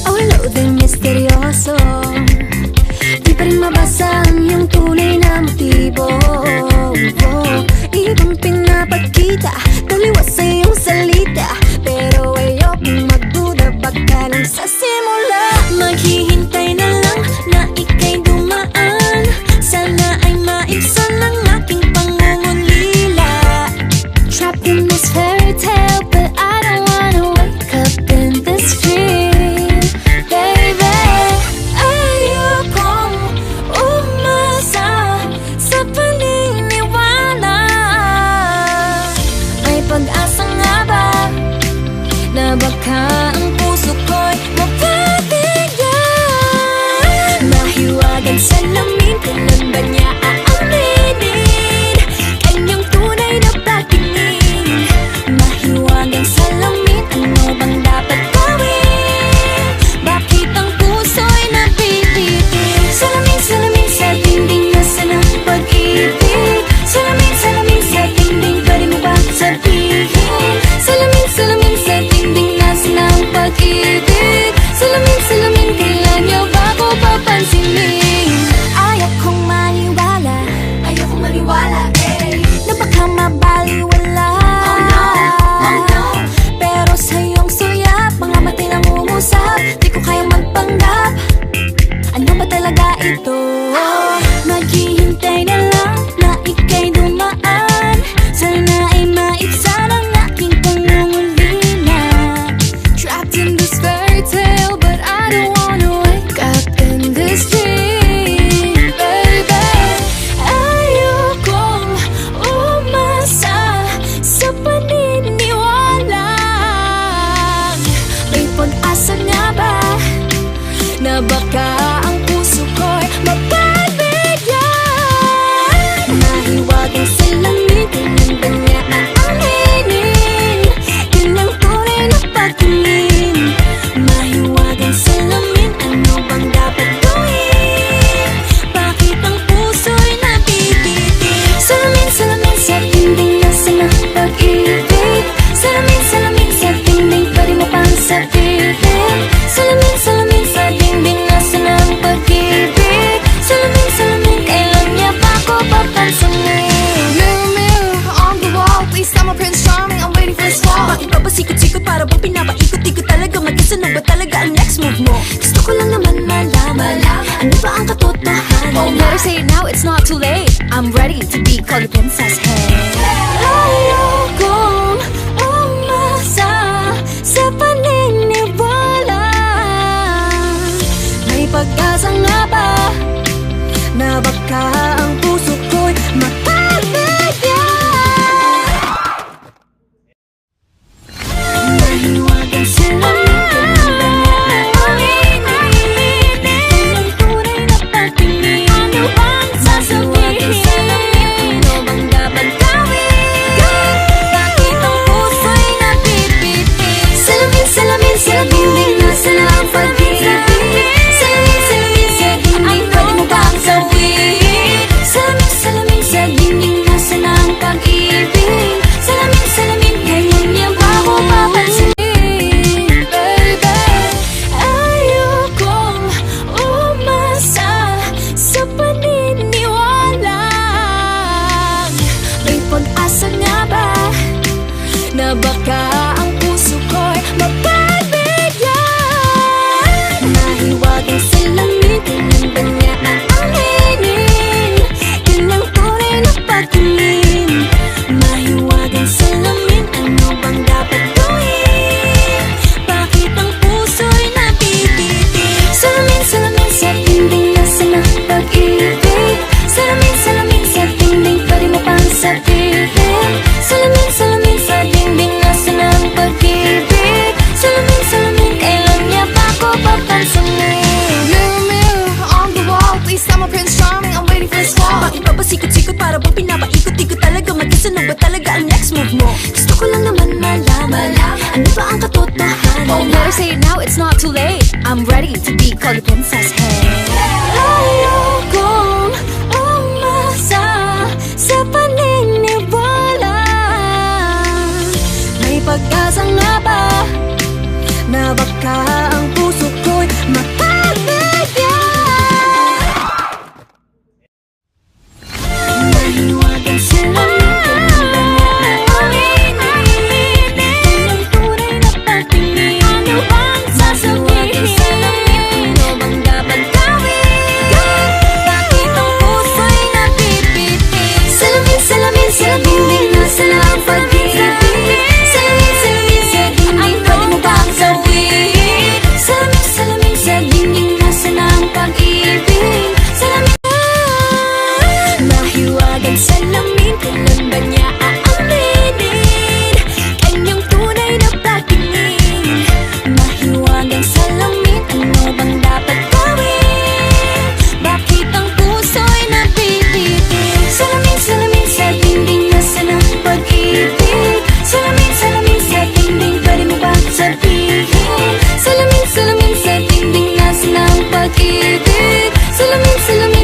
O hello din misteryoso, di pa rin mabasa ang iyong tunay na motibo. Ibang pinapakita, taliwas sa iyong salita, pero ayokong magduda baka lang sa simula. Maghihintay na lang na ika'y dumaan, sana ay maibsan ang aking pangungulila. Trapped in this fairy tale, but I don't wanna wake up in this fear, baby. Ayokong umasa sa paniniwala. May pag-asa nga ba na baka ang puso ko'y mapabigyan? Mahiwagang salamin, kailan ba niya aaminin kanyang tunay na pagtingin? Mahiwagang salamin, ano bang dapat gawin? Bakit ang puso'y napipitin? Salamin, salamin sa dingding, nasaan ang pag-ibig? Salamin, salamin sa dingding, pwede mo ba sabihin? Salamin, salamin sa dingding, nasaan ang pag-ibig? Salamin, salamin, kailan niyo ba ko papansinin? Ayokong maniwala, eh, na baka mabaliwala. Oh no, pero sa iyong suya, mga mati lang umusap, di ko kayang magpanggap. Ano ba talaga ito? Maghihintay na lang na ika'y dumaan, sana ay maibsan ang aking pangungulila. Trapped in this fairy tale, but I don't wanna wake up in this dream, baby. Ayokong umasa sa paniniwala. May pag-asa nga ba na baka ang puso ko'y mapabigyan? Mahiwagang salamin, kailan ba niya aaminin kanyang tunay na pagtingin? Mahiwagang salamin, ano bang dapat gawin? Bakit ang puso'y napipitin? Salamin, salamin sa dingding, nasaan ang pag-ibig? Salamin, salamin sa dingding, pwede mo pang sabihin? Salamin, salamin sa dingding, nasaan ang pag-ibig? Salamin, salamin, kailan niya ba ako papansinin? Mirror, mirror on the wall, please tell my Prince Charming I'm waiting for his call. Bakit pa ba sikot-sikot, para bang pinapaikot-ikot talaga? Mag-isa na ba talaga ang next move mo? Gusto ko lang naman malaman, ano ba ang katotohanan? Oh, better say it now, it's not too late. I'm ready to be called a princess, hey. Ayokong umasa sa paniniwala. May pag-asa nga ba na baka ang puso ko'y mapabigyan? Mahiwagang salamin, kailan ba niya aaminin kanyang tunay na pagtingin? Ano bang sasabihin? Ano bang dapat gawin? Bakit ang puso'y napipitin? Salamin, salamin sa dingding, nasaan ang pag-ibig? Salamin, salamin sa dingding, pwede mo bang sabihin? Salamin, salamin sa dingding, nasaan ang pag-ibig? Salamin, salamin, kailan niya ba ako papansinin? Baby, ayokong umasa sa paniniwala. May pag-asa nga ba na baka ang puso ko'y mapabigyan? Mahiwagang salamin, kailan ba niya aaminin kanyang tunay na pagtingin? Mahiwagang salamin, ano bang dapat gawin? Bakit ang puso'y napipitin? Salamin, salamin sa dingding, nasaan ang pag-ibig? Salamin, salamin sa dingding, pwede mo pang sabihin? Salamin, salamin sa dingding, nasaan ang pag-ibig? Salamin, salamin, kailan niya ba ako papansinin? Mirror, mirror on the wall, please tell my Prince Charming I'm waiting for his call. Bakit pa ba sikot-sikot, para bang pinapaikot-ikot talaga? Mag-isa na ba talaga ang next move mo? Gusto ko lang naman malaman, ano ba ang katotohanan? Oh, better say it now, it's not too late. I'm ready to be called a princess, hey. Ayokong umasa sa paniniwala. May pag-asa nga ba na baka ang puso ko'y Salamin, salamin sa dingding, pwede mo bang sabihin? Salamin, salamin sa dingding, nasaan ang pag-ibig? Salamin, salamin